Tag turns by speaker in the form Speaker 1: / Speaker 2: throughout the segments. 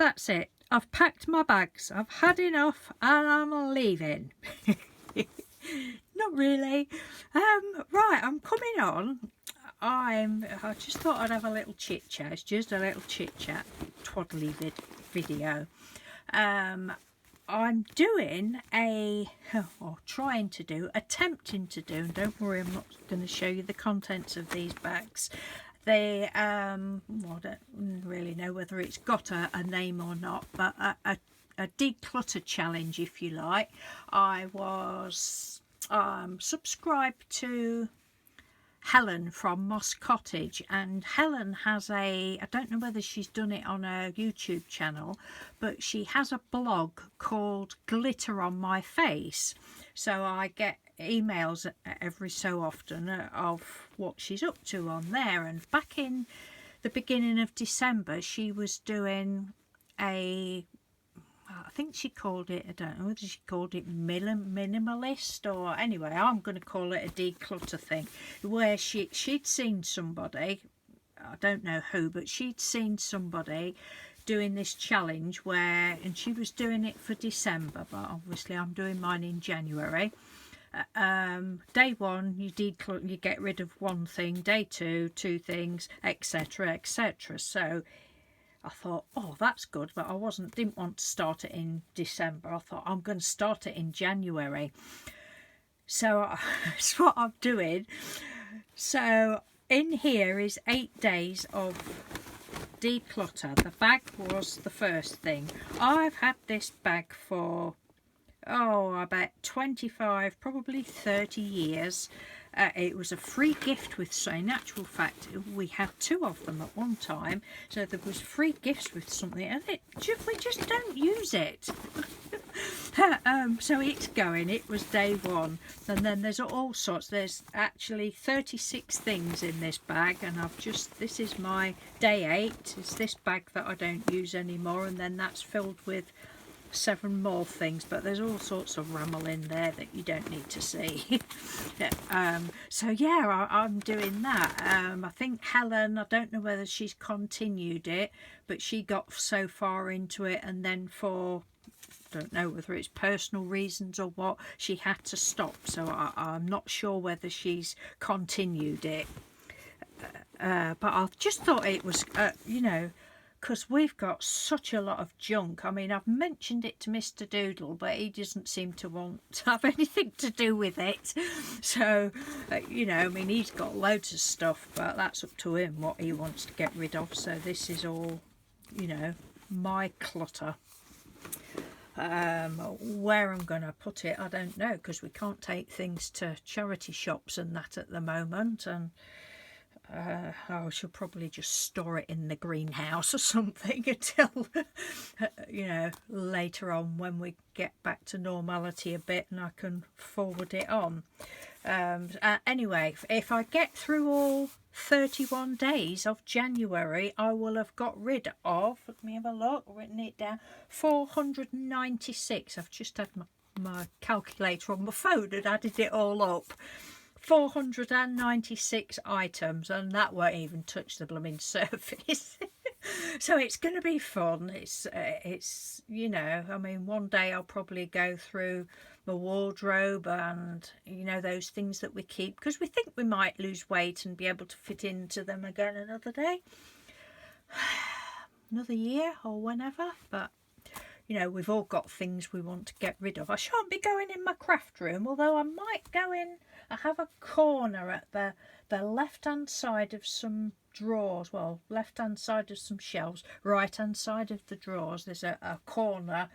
Speaker 1: that's it. I've packed my bags. I've had enough and I'm leaving. Not really. Right, I'm coming on. I just thought I'd have a little chit chat. It's just a little chit chat, twaddly video. I'm doing attempting to do, and don't worry, I'm not going to show you the contents of these bags. They, well, I don't really know whether it's got a name or not, but a declutter challenge, if you like. I was subscribed to Helen from Moss Cottage, and Helen has I don't know whether she's done it on her YouTube channel, but she has a blog called Glitter on My Face. So I get emails every so often of what she's up to on there. And back in the beginning of December, she was doing I think she called it, I don't know whether she called it minimalist, or anyway, I'm going to call it a declutter thing, where she'd seen somebody, I don't know who, but she'd seen somebody doing this challenge and she was doing it for December, but obviously I'm doing mine in January. Day one, you declutter, you get rid of one thing. Day two, two things, etc., etc. So I thought, oh, that's good, but I didn't want to start it in December. I thought, I'm going to start it in January. So that's what I'm doing. So in here is 8 days of declutter. The bag was the first thing. I've had this bag for, about 25, probably 30 years. It was a free gift in actual fact, we had 2 of them at one time, so there was free gifts with something, and we just don't use it. So it's going. It was day one, and then there's all sorts. There's actually 36 things in this bag, and this is my day 8. It's this bag that I don't use anymore, and then that's filled with 7 more things, but there's all sorts of ramble in there that you don't need to see. So yeah, I'm doing that. I think Helen, I don't know whether she's continued it, but she got so far into it, and then for, don't know whether it's personal reasons or what, she had to stop. So I'm not sure whether she's continued it. But I just thought it was, because we've got such a lot of junk. I mean, I've mentioned it to Mr. Doodle, but he doesn't seem to want to have anything to do with it. So, I mean, he's got loads of stuff, but that's up to him what he wants to get rid of. So this is all, my clutter. Where I'm going to put it, I don't know, because we can't take things to charity shops and that at the moment, and I shall probably just store it in the greenhouse or something until, later on when we get back to normality a bit and I can forward it on. Anyway, if I get through all 31 days of January, I will have got rid of, let me have a look, written it down, 496. I've just had my calculator on my phone and added it all up. 496 items, and that won't even touch the blooming surface. So it's going to be fun. It's I mean, one day I'll probably go through my wardrobe and those things that we keep because we think we might lose weight and be able to fit into them again another day, another year or whenever. But we've all got things we want to get rid of. I shan't be going in my craft room, although I might go in. I have a corner at the left-hand side of some drawers. Well, left-hand side of some shelves, right-hand side of the drawers. There's a corner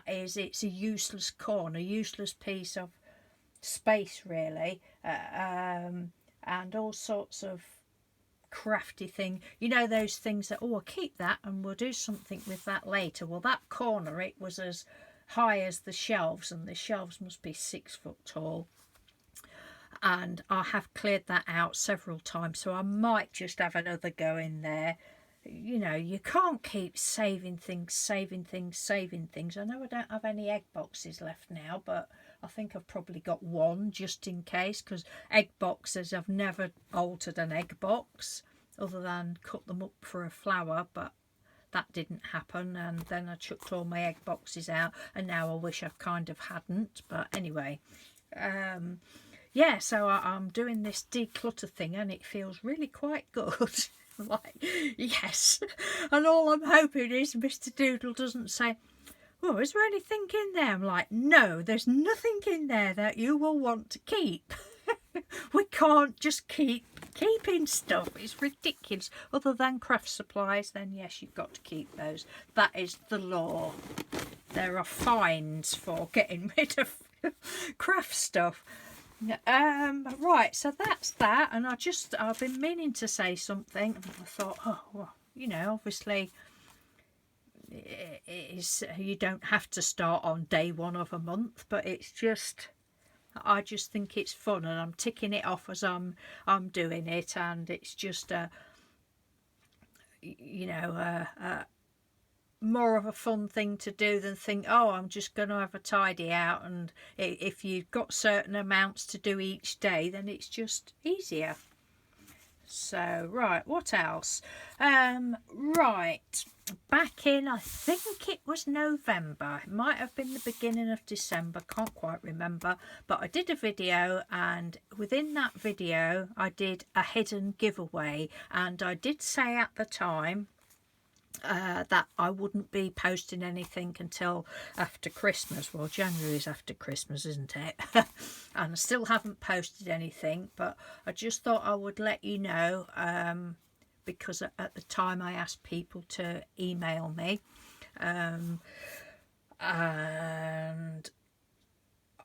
Speaker 1: it's a useless corner, useless piece of space, really. And all sorts of crafty thing, those things that, I'll keep that and we'll do something with that later. Well, that corner, it was as high as the shelves, and the shelves must be 6 foot tall, and I have cleared that out several times, so I might just have another go in there. You can't keep saving things. I know I don't have any egg boxes left now, but I think I've probably got one just in case, because egg boxes, I've never altered an egg box other than cut them up for a flower, but that didn't happen, and then I chucked all my egg boxes out, and now I wish I kind of hadn't. But anyway, yeah, so I'm doing this declutter thing, and it feels really quite good. Like, yes. And all I'm hoping is Mr. Doodle doesn't say, "Oh, is there anything in there?" I'm like, no, there's nothing in there that you will want to keep. We can't just keep keeping stuff. It's ridiculous. Other than craft supplies, then yes, you've got to keep those. That is the law. There are fines for getting rid of craft stuff. Right, so that's that. And I've been meaning to say something, and I thought, oh, well, you know, obviously it is, you don't have to start on day 1 of a month, but it's just, I just think it's fun, and I'm ticking it off as I'm doing it, and it's just you know, more of a fun thing to do than think, oh, I'm just going to have a tidy out. And if you've got certain amounts to do each day, then it's just easier. So right, what else? Right, back in, I think it was November, it might have been the beginning of December, can't quite remember, but I did a video, and within that video I did a hidden giveaway, and I did say at the time that I wouldn't be posting anything until after Christmas. Well, January's after Christmas, isn't it? And I still haven't posted anything, but I just thought I would let you know, because at the time I asked people to email me, and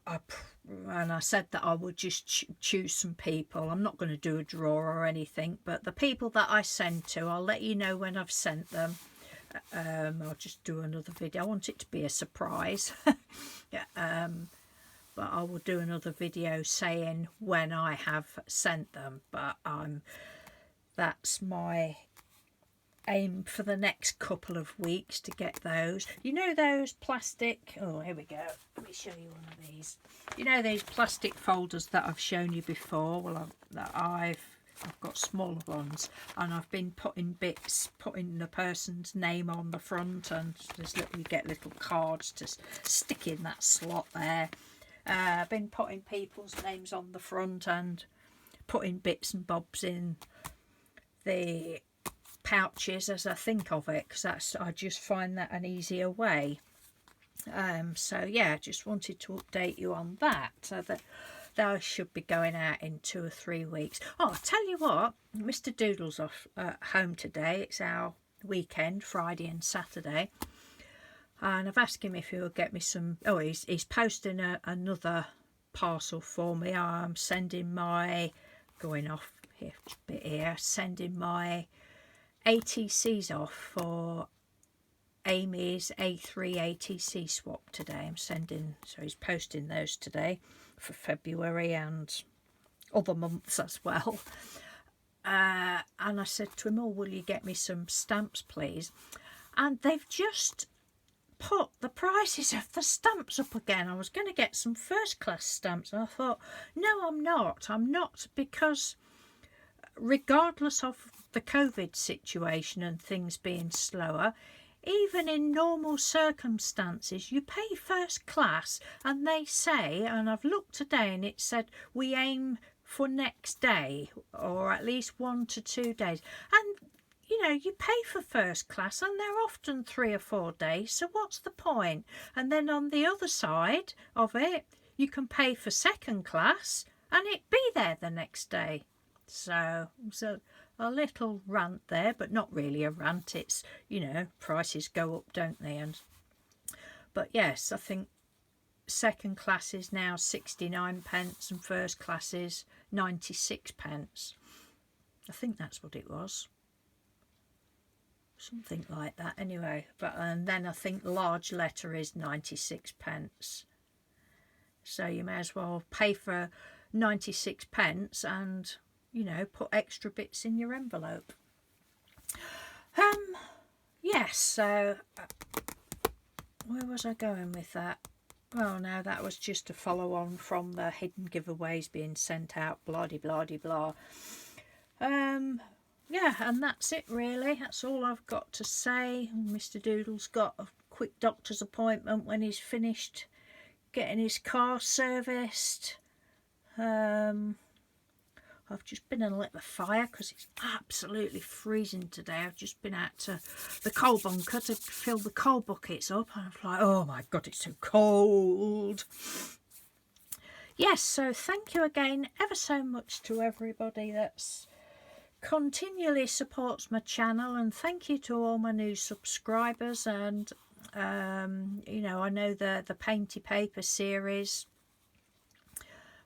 Speaker 1: I said that I would just choose some people. I'm not going to do a draw or anything, but the people that I send to, I'll let you know when I've sent them. I'll just do another video. I want it to be a surprise. Yeah, but I will do another video saying when I have sent them. But that's my aim for the next couple of weeks, to get those. You know those plastic, oh, here we go, let me show you one of these. You know these plastic folders that I've shown you before? Well, I've got smaller ones, and I've been putting the person's name on the front, and you get little cards to stick in that slot there. I've been putting people's names on the front and putting bits and bobs in the pouches as I think of it, because I just find that an easier way. So yeah, just wanted to update you on that, so that those should be going out in 2 or 3 weeks. Oh, I'll tell you what, Mr. Doodle's off home today. It's our weekend, Friday and Saturday, and I've asked him if he will get me some, oh, he's posting another parcel for me. I'm sending my, going off here a bit here, sending my ATCs off for Amy's A3 ATC swap today. I'm sending, so he's posting those today for February and other months as well. And I said to him, oh, will you get me some stamps, please? And they've just put the prices of the stamps up again. I was going to get some first class stamps, and I thought, no, I'm not, because regardless of the COVID situation and things being slower, even in normal circumstances, you pay first class, and they say, and I've looked today and it said we aim for next day, or at least 1 to 2 days, and you know, you pay for first class and they're often 3 or 4 days, so what's the point? And then on the other side of it, you can pay for second class and it be there the next day. So a little rant there, but not really a rant. It's, you know, prices go up, don't they? But yes, I think second class is now 69 pence and first class is 96 pence. I think that's what it was. Something like that anyway. But and then I think large letter is 96 pence. So you may as well pay for 96 pence and, you know, put extra bits in your envelope. Yes, so where was I going with that? Well, no, that was just a follow on from the hidden giveaways being sent out, blah de blah de blah. yeah, and that's it really. That's all I've got to say. Mr. Doodle's got a quick doctor's appointment when he's finished getting his car serviced. I've just been and lit the fire because it's absolutely freezing today. I've just been out to the coal bunker to fill the coal buckets up. And I'm like, oh my God, it's so cold. Yes, so thank you again ever so much to everybody that's continually supports my channel, and thank you to all my new subscribers. And you know, I know the painty paper series,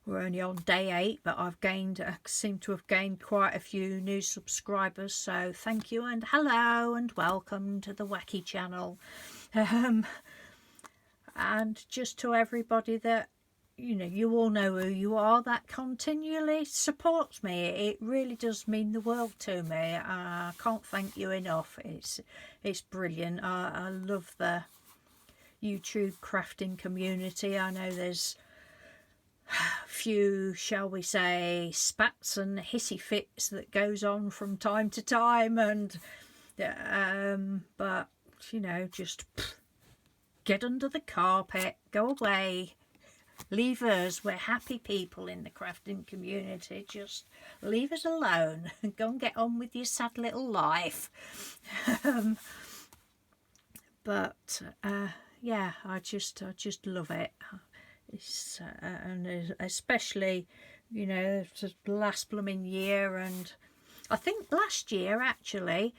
Speaker 1: we're only on day 8, but I seem to have gained quite a few new subscribers, so thank you and hello and welcome to the Wacky channel. And just to everybody that, you know, you all know who you are, that continually supports me. It really does mean the world to me. I can't thank you enough. It's brilliant. I love the YouTube crafting community. I know there's a few, shall we say, spats and hissy fits that goes on from time to time, and but you know, just get under the carpet, go away. Leave us, we're happy people in the crafting community, just leave us alone and go and get on with your sad little life. But yeah, I just love it. It's, and especially, you know, the last blooming year, and I think last year actually,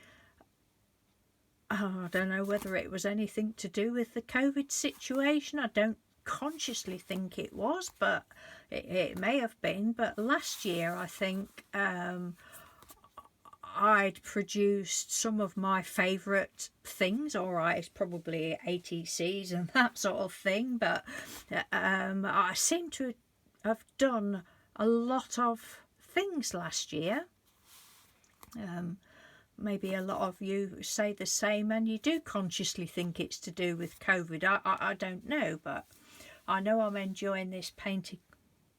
Speaker 1: I don't know whether it was anything to do with the COVID situation. I don't consciously think it was, but it may have been. But last year I think I'd produced some of my favourite things. All right, it's probably ATCs and that sort of thing, but I seem to have done a lot of things last year. Maybe a lot of you say the same, and you do consciously think it's to do with COVID. I don't know, but I know I'm enjoying this painting.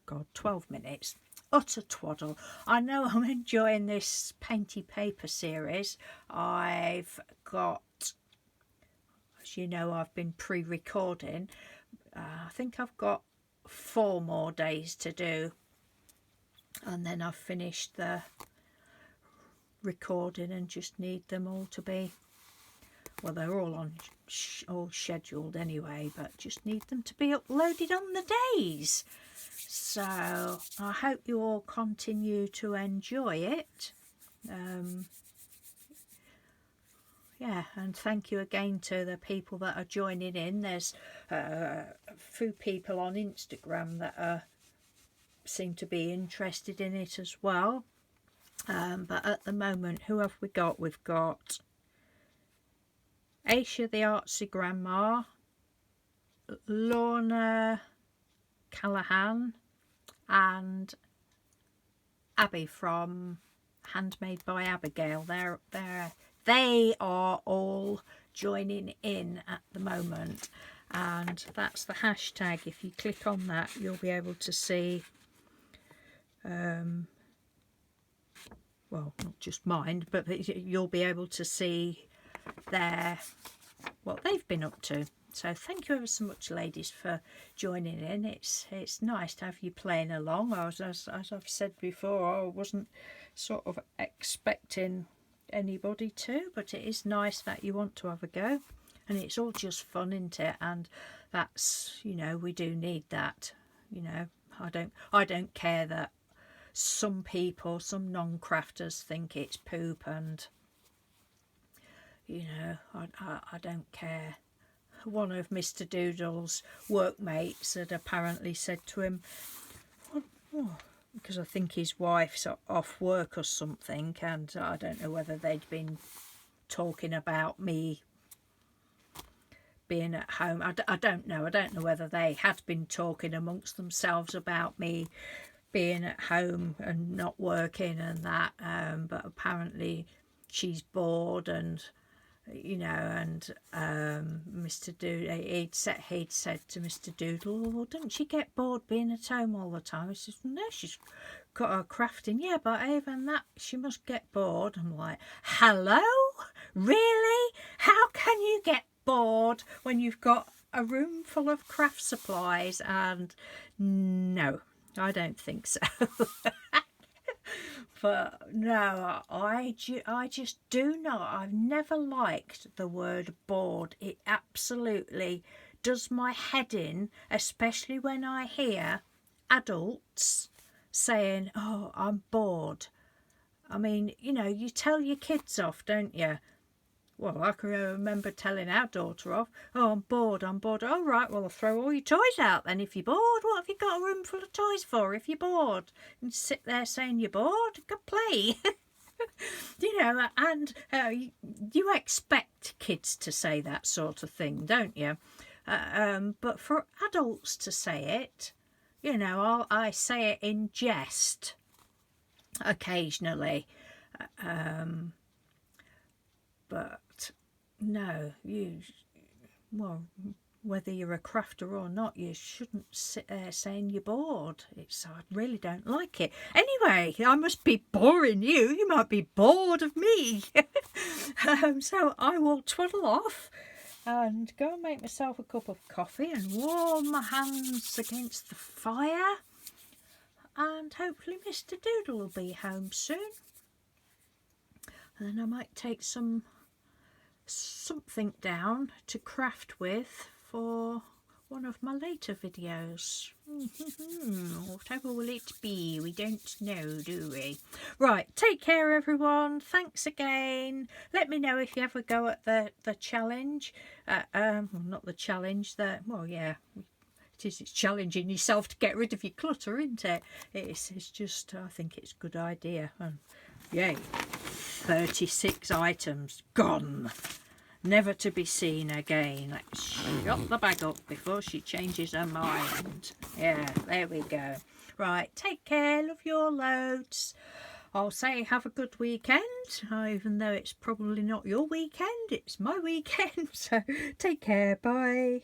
Speaker 1: God, 12 minutes. Utter twaddle. I know I'm enjoying this painty paper series. I've got, as you know, I've been pre-recording. I think I've got 4 more days to do, and then I've finished the recording and just need them all to be, well, they're all on all scheduled anyway, but just need them to be uploaded on the days. So I hope you all continue to enjoy it. Yeah, and thank you again to the people that are joining in. There's a few people on Instagram that seem to be interested in it as well. But at the moment, who have we got? We've got Aisha the Artsy Grandma, Lorna Callahan, and Abby from Handmade by Abigail. They are all joining in at the moment, and that's the hashtag. If you click on that, you'll be able to see well, not just mine, but you'll be able to see what they've been up to. So thank you ever so much, ladies, for joining in. It's nice to have you playing along. As I've said before, I wasn't sort of expecting anybody to, but it is nice that you want to have a go, and it's all just fun, isn't it? And that's, you know, we do need that. You know, I don't care that some people, some non-crafters think it's poop, and you know, I don't care. One of Mr. Doodle's workmates had apparently said to him, because I think his wife's off work or something, and I don't know whether they'd been talking about me being at home. I don't know whether they had been talking amongst themselves about me being at home and not working and that, but apparently she's bored, and you know, and Mr. Doodle, he'd said to Mr. Doodle, well, don't she get bored being at home all the time? He says, no, she's crafting. Yeah, but even that, she must get bored. I'm like, hello? Really? How can you get bored when you've got a room full of craft supplies? And no, I don't think so. But no, I just do not. I've never liked the word bored. It absolutely does my head in, especially when I hear adults saying, oh, I'm bored. I mean, you know, you tell your kids off, don't you? Well, I can remember telling our daughter off, oh, I'm bored, I'm bored. Oh, right, well, I'll throw all your toys out then if you're bored. What have you got a room full of toys for if you're bored? And sit there saying you're bored? Go play. You know, and you expect kids to say that sort of thing, don't you? But for adults to say it, you know, I say it in jest occasionally, but no, well, whether you're a crafter or not, you shouldn't sit there saying you're bored. I really don't like it. Anyway, I must be boring you. You might be bored of me. So I will twaddle off and go and make myself a cup of coffee and warm my hands against the fire. And hopefully Mr. Doodle will be home soon. And then I might take something down to craft with for one of my later videos. Whatever will it be? We don't know, do we? Right, take care everyone. Thanks again. Let me know if you ever go at the challenge. Not the challenge, well, yeah, it's challenging yourself to get rid of your clutter, isn't it? It's just, I think it's a good idea. And yay, 36 items gone, never to be seen again. Let's shut the bag up before she changes her mind. Yeah, there we go. Right, take care, love your loads. I'll say have a good weekend, even though it's probably not your weekend, it's my weekend. So take care, bye.